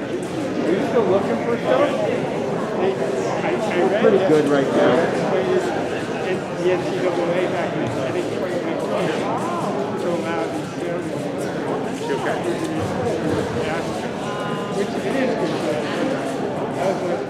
Are you still looking for stuff? We're pretty good right now. In the NCAA back in, I think, 2019. So allowed these ceremonies. Okay. Yeah. Which it is good. That was what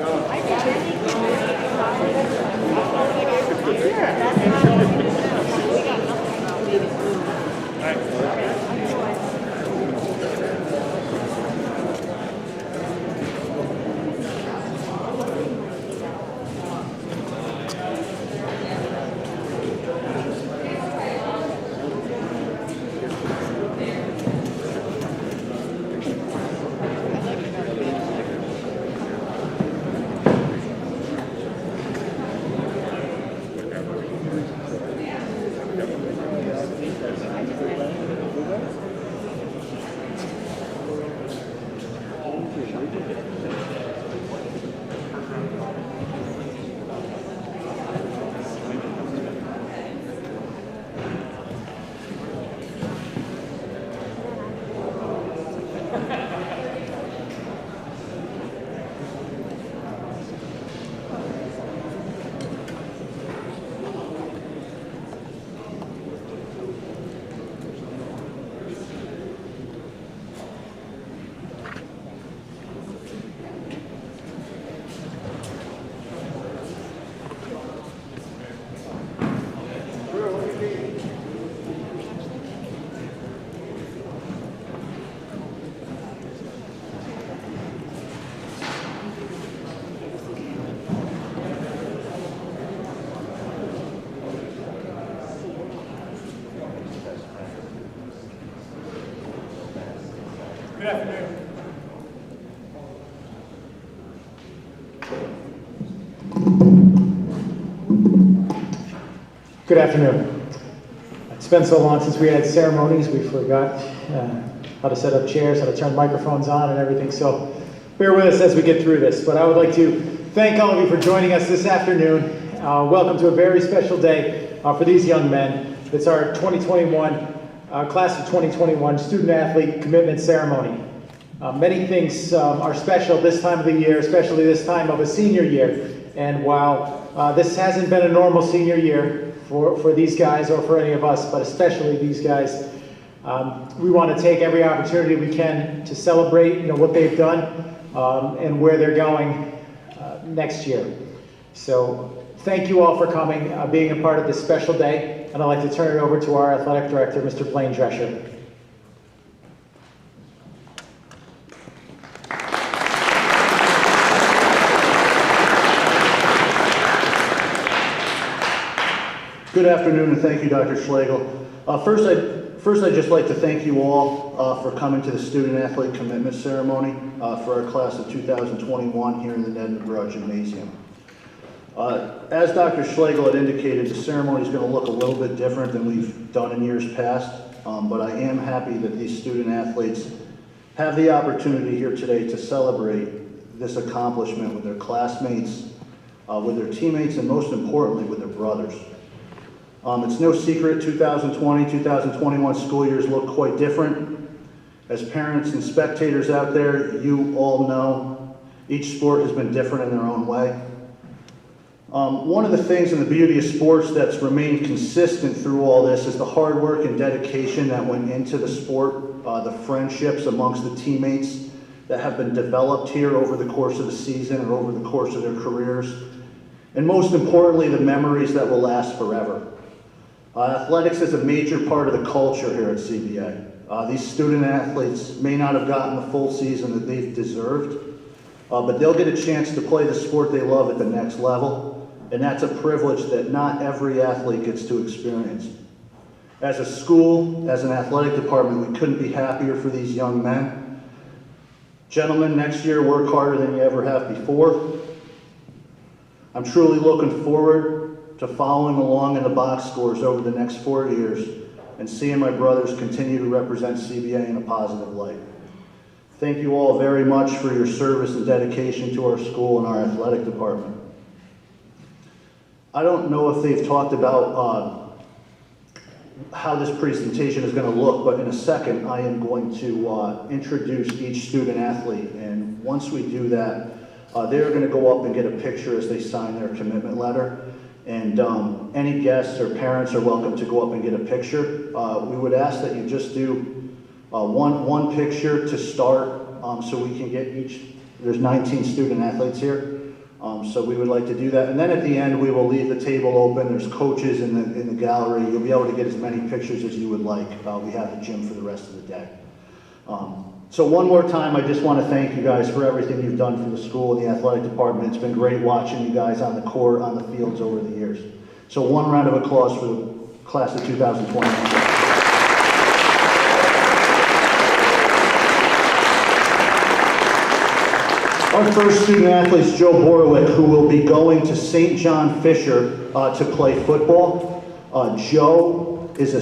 Good afternoon. Good afternoon. It's been so long since we had ceremonies, we forgot how to set up chairs, how to turn microphones on and everything, so bear with us as we get through this. But I would like to thank all of you for joining us this afternoon. Welcome to a very special day for these young men. It's our 2021, class of 2021 student athlete commitment ceremony. Many things are special this time of the year, especially this time of a senior year. And while this hasn't been a normal senior year for these guys or for any of us, but especially these guys, we want to take every opportunity we can to celebrate, what they've done and where they're going next year. So thank you all for coming, being a part of this special day. And I'd like to turn it over to our athletic director, Mr. Blaine Drescher. Good afternoon, and thank you, Dr. Schlegel. First, I'd just like to thank you all for coming to the Student Athlete Commitment Ceremony for our class of 2021 here in the Ned McGraw Gymnasium. As Dr. Schlegel had indicated, the ceremony is going to look a little bit different than we've done in years past, but I am happy that these student athletes have the opportunity here today to celebrate this accomplishment with their classmates, with their teammates, and most importantly, with their brothers. It's no secret 2020, 2021 school years look quite different. As parents and spectators out there, you all know each sport has been different in their own way. One of the things in the beauty of sports that's remained consistent through all this is the hard work and dedication that went into the sport, the friendships amongst the teammates that have been developed here over the course of the season or over the course of their careers, and most importantly, the memories that will last forever. Athletics is a major part of the culture here at CBA. These student athletes may not have gotten the full season that they've deserved, but they'll get a chance to play the sport they love at the next level, and that's a privilege that not every athlete gets to experience. As a school, as an athletic department, we couldn't be happier for these young men. Gentlemen, next year work harder than you ever have before. I'm truly looking forward to following along in the box scores over the next 4 years and seeing my brothers continue to represent CBA in a positive light. Thank you all very much for your service and dedication to our school and our athletic department. I don't know if they've talked about how this presentation is going to look, but in a second I am going to introduce each student athlete, and once we do that, they're going to go up and get a picture as they sign their commitment letter, and any guests or parents are welcome to go up and get a picture. We would ask that you just do one picture to start, so we can get there's 19 student athletes here. So we would like to do that, and then at the end we will leave the table open. There's coaches in the gallery. You'll be able to get as many pictures as you would like. We have the gym for the rest of the day. So one more time, I just want to thank you guys for everything you've done for the school and the athletic department. It's been great watching you guys on the court, on the fields over the years. So one round of applause for the class of 2021. Our first student athlete is Joe Borowick, who will be going to St. John Fisher to play football. Joe is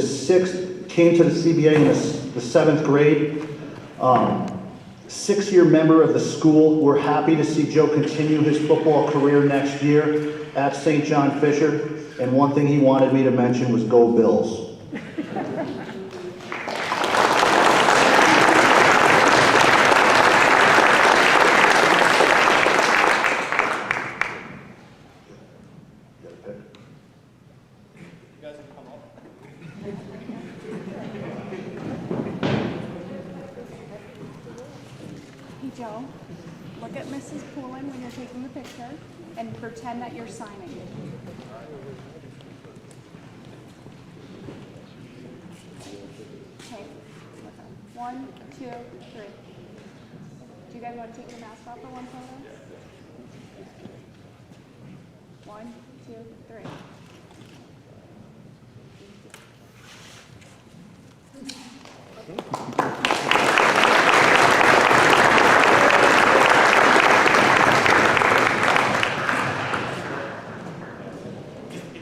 came to the CBA in the 7th grade. 6-year member of the school. We're happy to see Joe continue his football career next year at St. John Fisher. And one thing he wanted me to mention was go Bills. Joe, look at Mrs. Poulin when you're taking the picture and pretend that you're signing. Okay, 1, 2, 3. Do you guys want to take your mask off for one photo? 1, 2, 3.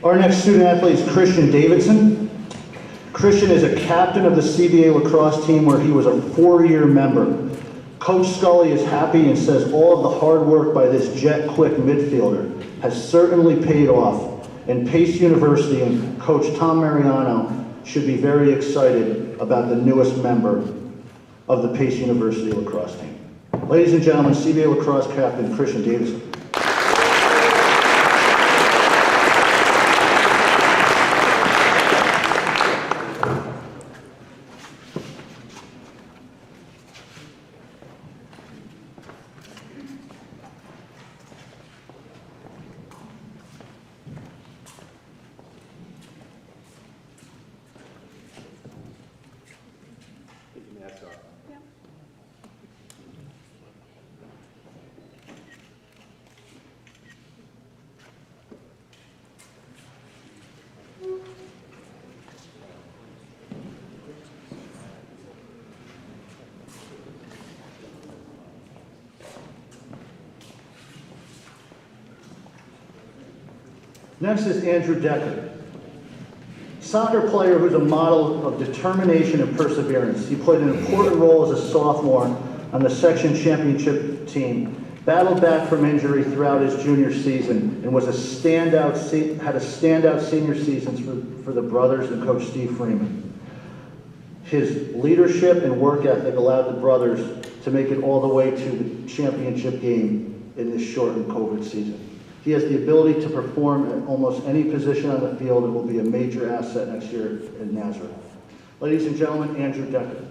Our next student athlete is Christian Davidson. Christian is a captain of the CBA lacrosse team where he was a 4-year member. Coach Scully is happy and says all of the hard work by this jet-quick midfielder has certainly paid off, and Pace University and Coach Tom Mariano should be very excited about the newest member of the Pace University lacrosse team. Ladies and gentlemen, CBA lacrosse captain Christian Davidson. Next is Andrew Decker, soccer player who's a model of determination and perseverance. He played an important role as a sophomore on the section championship team, battled back from injury throughout his junior season, and was had a standout senior season for the brothers and Coach Steve Freeman. His leadership and work ethic allowed the brothers to make it all the way to the championship game in this shortened COVID season. He has the ability to perform at almost any position on the field and will be a major asset next year in Nazareth. Ladies and gentlemen, Andrew Decker.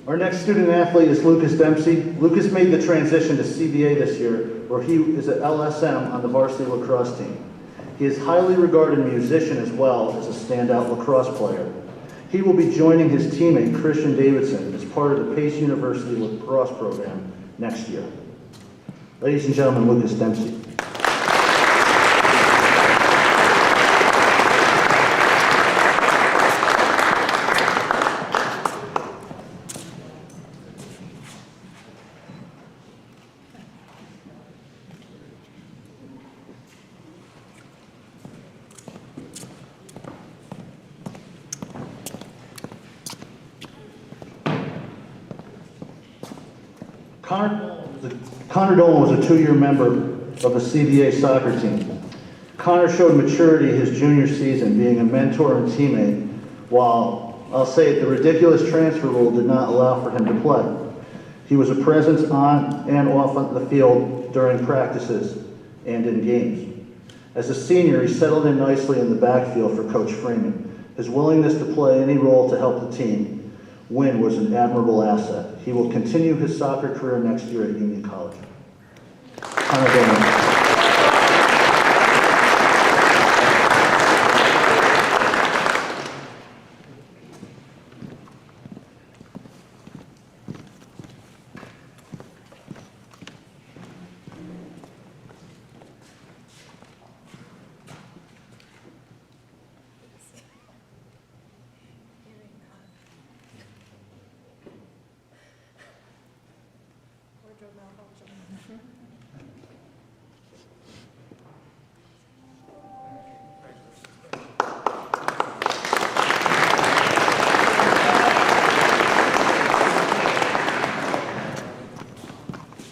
Our next student athlete is Lucas Dempsey. Lucas made the transition to CBA this year, where he is at LSM on the varsity lacrosse team. He is a highly regarded musician as well as a standout lacrosse player. He will be joining his teammate Christian Davidson as part of the Pace University lacrosse program next year. Ladies and gentlemen, Lucas Dempsey. Connor Dolan was a 2-year member of the CBA soccer team. Connor showed maturity his junior season, being a mentor and teammate, while, I'll say it, the ridiculous transfer rule did not allow for him to play. He was a presence on and off the field during practices and in games. As a senior, he settled in nicely in the backfield for Coach Freeman. His willingness to play any role to help the team win was an admirable asset. He will continue his soccer career next year at Union College. Connor Dolan.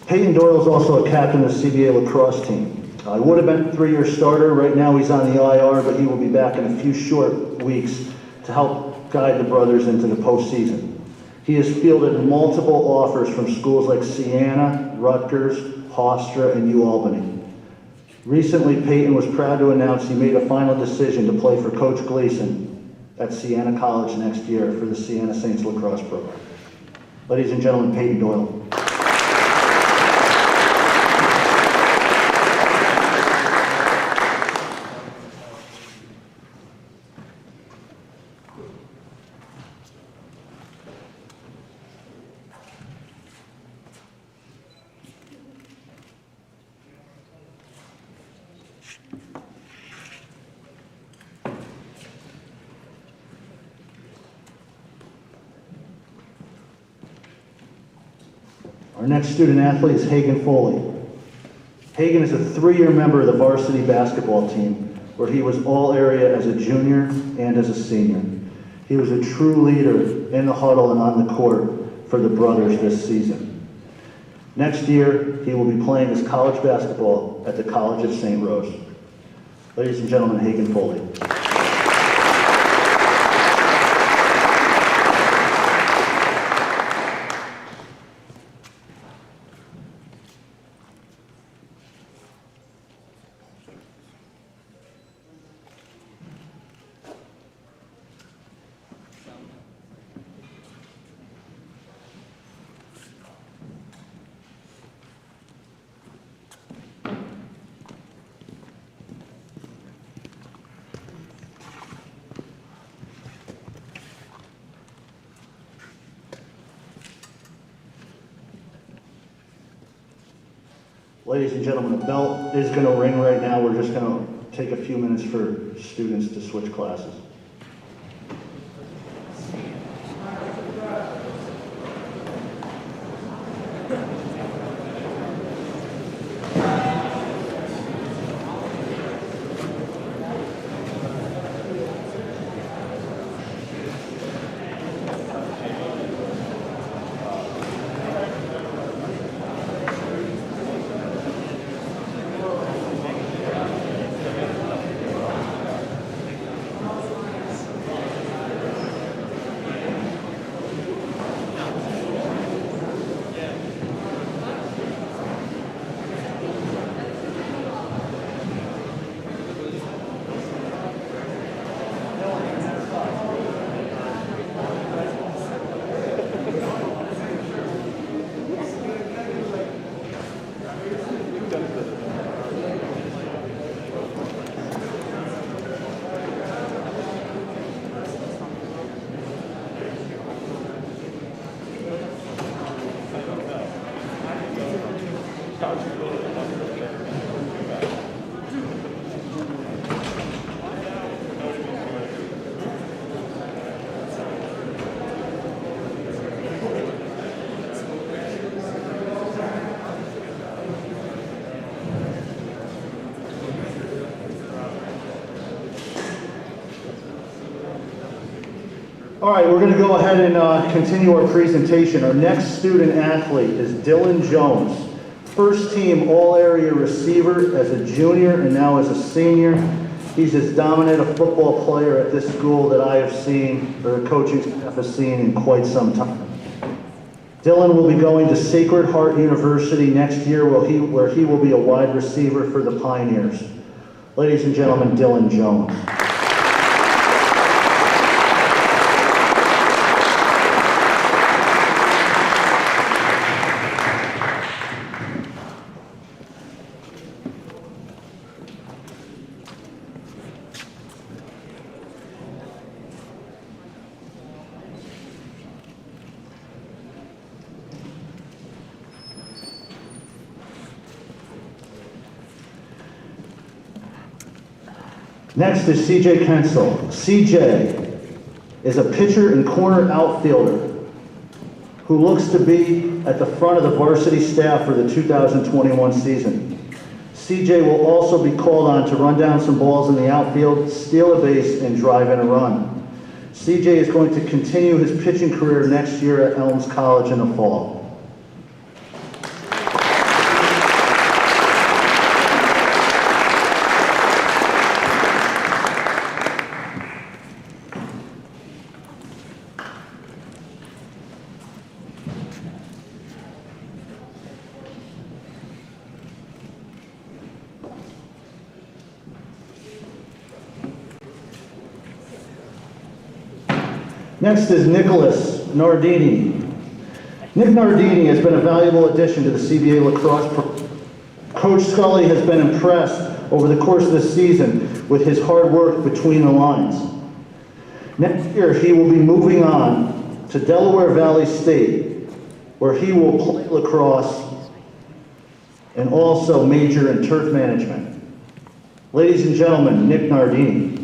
Peyton Doyle is also a captain of the CBA lacrosse team. He would have been a 3-year starter. Right now he's on the IR, but he will be back in a few short weeks to help guide the brothers into the postseason. He has fielded multiple offers from schools like Siena, Rutgers, Hofstra, and UAlbany. Recently, Peyton was proud to announce he made a final decision to play for Coach Gleason at Siena College next year for the Siena Saints lacrosse program. Ladies and gentlemen, Peyton Doyle. Our next student athlete is Hagen Foley. Hagen is a 3-year member of the varsity basketball team, where he was all area as a junior and as a senior. He was a true leader in the huddle and on the court for the brothers this season. Next year, he will be playing his college basketball at the College of St. Rose. Ladies and gentlemen, Hagen Foley. Ladies and gentlemen, the bell is going to ring right now. We're just going to take a few minutes for students to switch classes. All right, we're going to go ahead and continue our presentation. Our next student athlete is Dylan Jones, first team all-area receiver as a junior and now as a senior. He's as dominant a football player at this school that I have seen, or the coaching staff has seen, in quite some time. Dylan will be going to Sacred Heart University next year where he will be a wide receiver for the Pioneers. Ladies and gentlemen, Dylan Jones. Next is CJ Kensel. CJ is a pitcher and corner outfielder who looks to be at the front of the varsity staff for the 2021 season. CJ will also be called on to run down some balls in the outfield, steal a base, and drive in a run. CJ is going to continue his pitching career next year at Elms College in the fall. Next is Nicholas Nordini. Nick Nordini has been a valuable addition to the CBA lacrosse program. Coach Scully has been impressed over the course of the season with his hard work between the lines. Next year, he will be moving on to Delaware Valley State, where he will play lacrosse and also major in turf management. Ladies and gentlemen, Nick Nardini.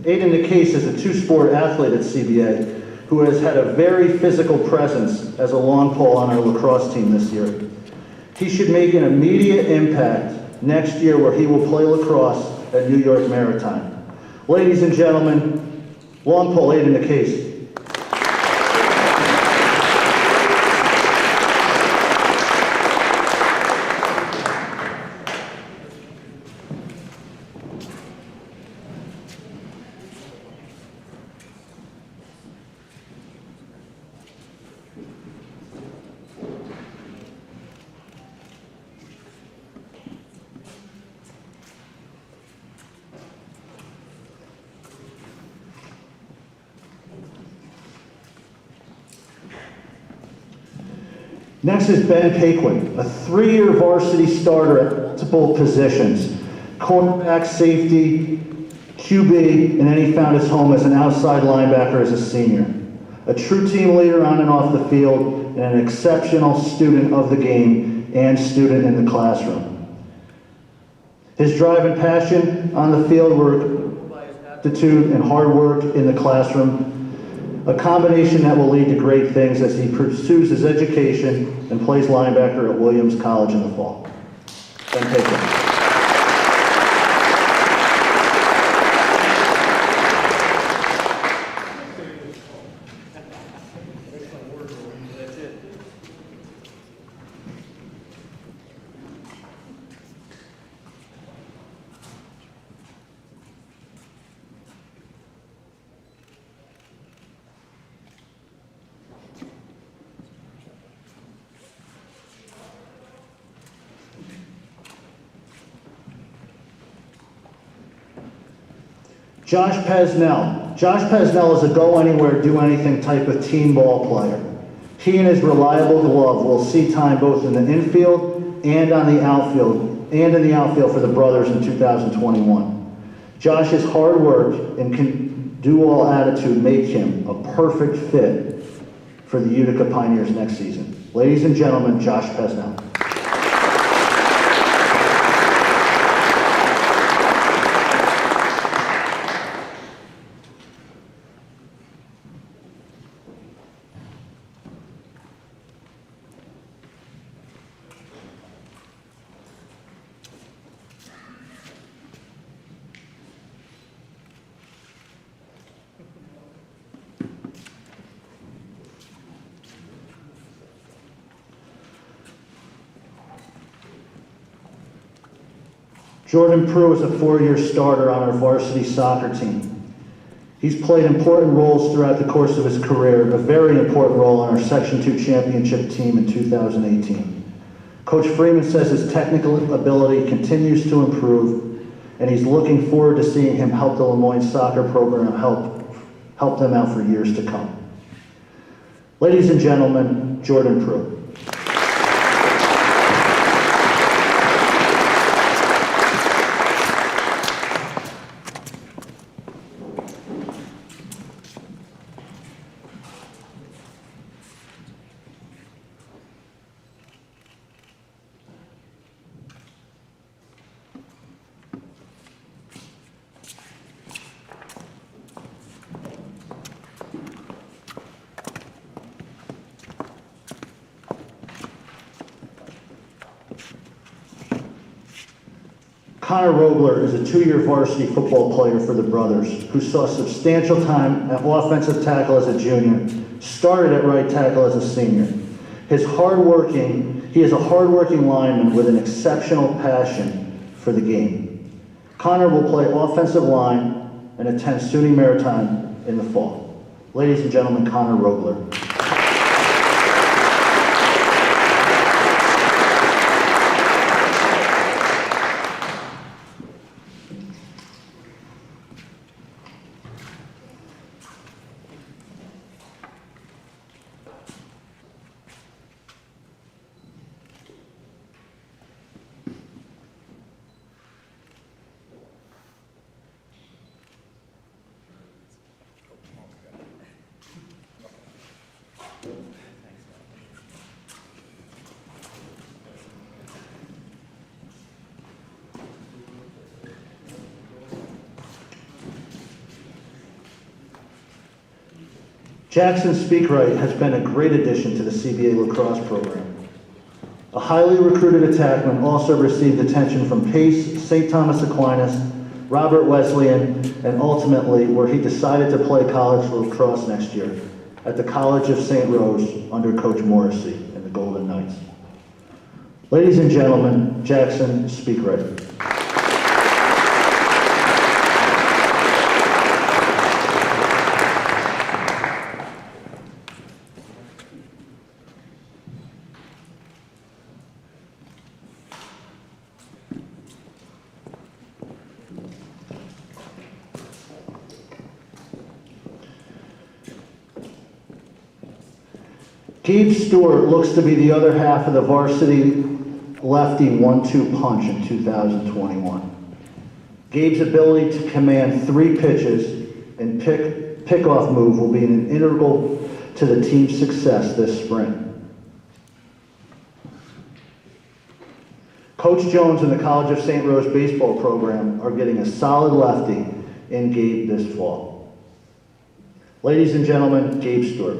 Aiden DeCase is a two-sport athlete at CBA who has had a very physical presence as a long pole on our lacrosse team this year. He should make an immediate impact next year where he will play lacrosse at New York Maritime. Ladies and gentlemen, long pole Aiden DeCase. Next is Ben Paquin, a 3-year varsity starter at multiple positions, cornerback, safety, QB, and then he found his home as an outside linebacker as a senior. A true team leader on and off the field, and an exceptional student of the game and student in the classroom. His drive and passion on the field were by his aptitude and hard work in the classroom, a combination that will lead to great things as he pursues his education and plays linebacker at Williams College in the fall. Ben Paquin. Josh Pesnell. Josh Pesnell is a go-anywhere, do-anything type of team ball player. He and his reliable glove will see time both in the infield and on the outfield, and in the outfield for the Brothers in 2021. Josh's hard work and can-do-all attitude make him a perfect fit for the Utica Pioneers next season. Ladies and gentlemen, Josh Pesnell. Jordan Prue is a 4-year starter on our varsity soccer team. He's played important roles throughout the course of his career, a very important role on our Section 2 championship team in 2018. Coach Freeman says his technical ability continues to improve, and he's looking forward to seeing him help the Lemoyne soccer program help them out for years to come. Ladies and gentlemen, Jordan Prue. Connor Robler is a 2-year varsity football player for the Brothers who saw substantial time at offensive tackle as a junior, started at right tackle as a senior. He is a hardworking lineman with an exceptional passion for the game. Connor will play offensive line and attend SUNY Maritime in the fall. Ladies and gentlemen, Connor Robler. Jackson Speakwright has been a great addition to the CBA lacrosse program. A highly recruited attackman also received attention from Pace, St. Thomas Aquinas, Robert Wesleyan, and ultimately where he decided to play college lacrosse next year at the College of St. Rose under Coach Morrissey and the Golden Knights. Ladies and gentlemen, Jackson Speakwright. Gabe Stewart looks to be the other half of the varsity lefty 1-2 punch in 2021. Gabe's ability to command 3 pitches and pick-off move will be an integral to the team's success this spring. Coach Jones and the College of St. Rose baseball program are getting a solid lefty in Gabe this fall. Ladies and gentlemen, Gabe Stewart.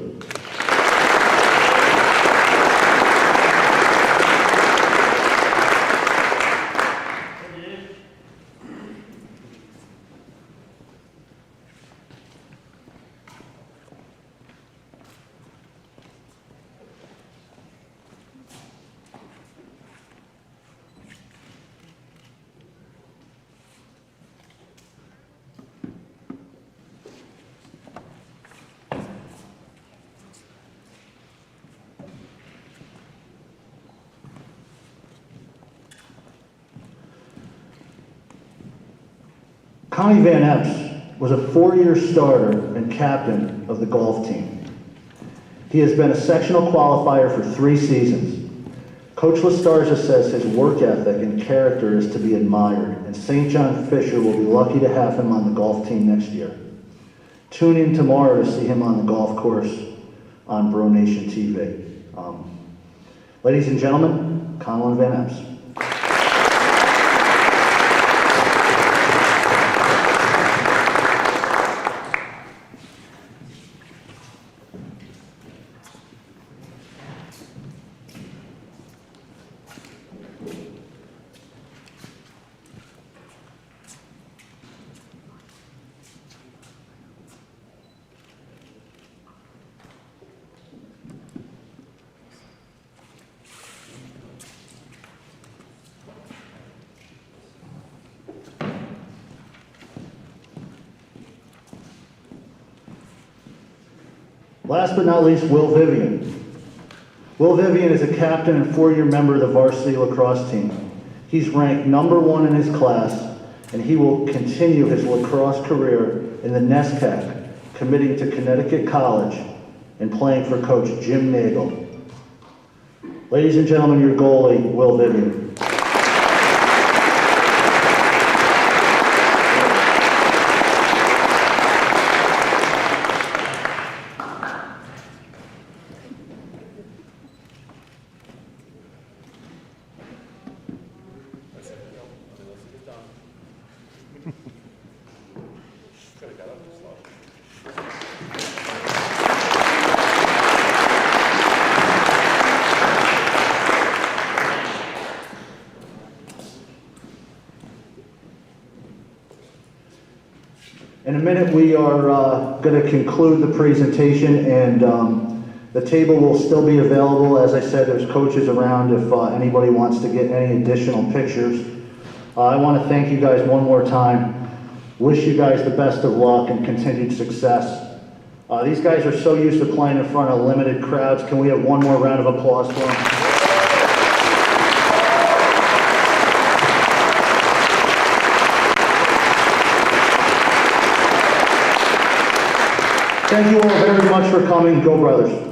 Connie Van Epps was a 4-year starter and captain of the golf team. He has been a sectional qualifier for 3 seasons. Coach Lestarza says his work ethic and character is to be admired, and St. John Fisher will be lucky to have him on the golf team next year. Tune in tomorrow to see him on the golf course on Bro Nation TV. Ladies and gentlemen, Conlon Van Epps. Last but not least, Will Vivian. Will Vivian is a captain and 4-year member of the varsity lacrosse team. He's ranked #1 in his class, and he will continue his lacrosse career in the NESCAC, committing to Connecticut College and playing for Coach Jim Nagel. Ladies and gentlemen, your goalie, Will Vivian. In a minute, we are going to conclude the presentation, and the table will still be available. As I said, there's coaches around if anybody wants to get any additional pictures. I want to thank you guys one more time. Wish you guys the best of luck and continued success. These guys are so used to playing in front of limited crowds. Can we have one more round of applause for them? Thank you all very much for coming. Go Brothers.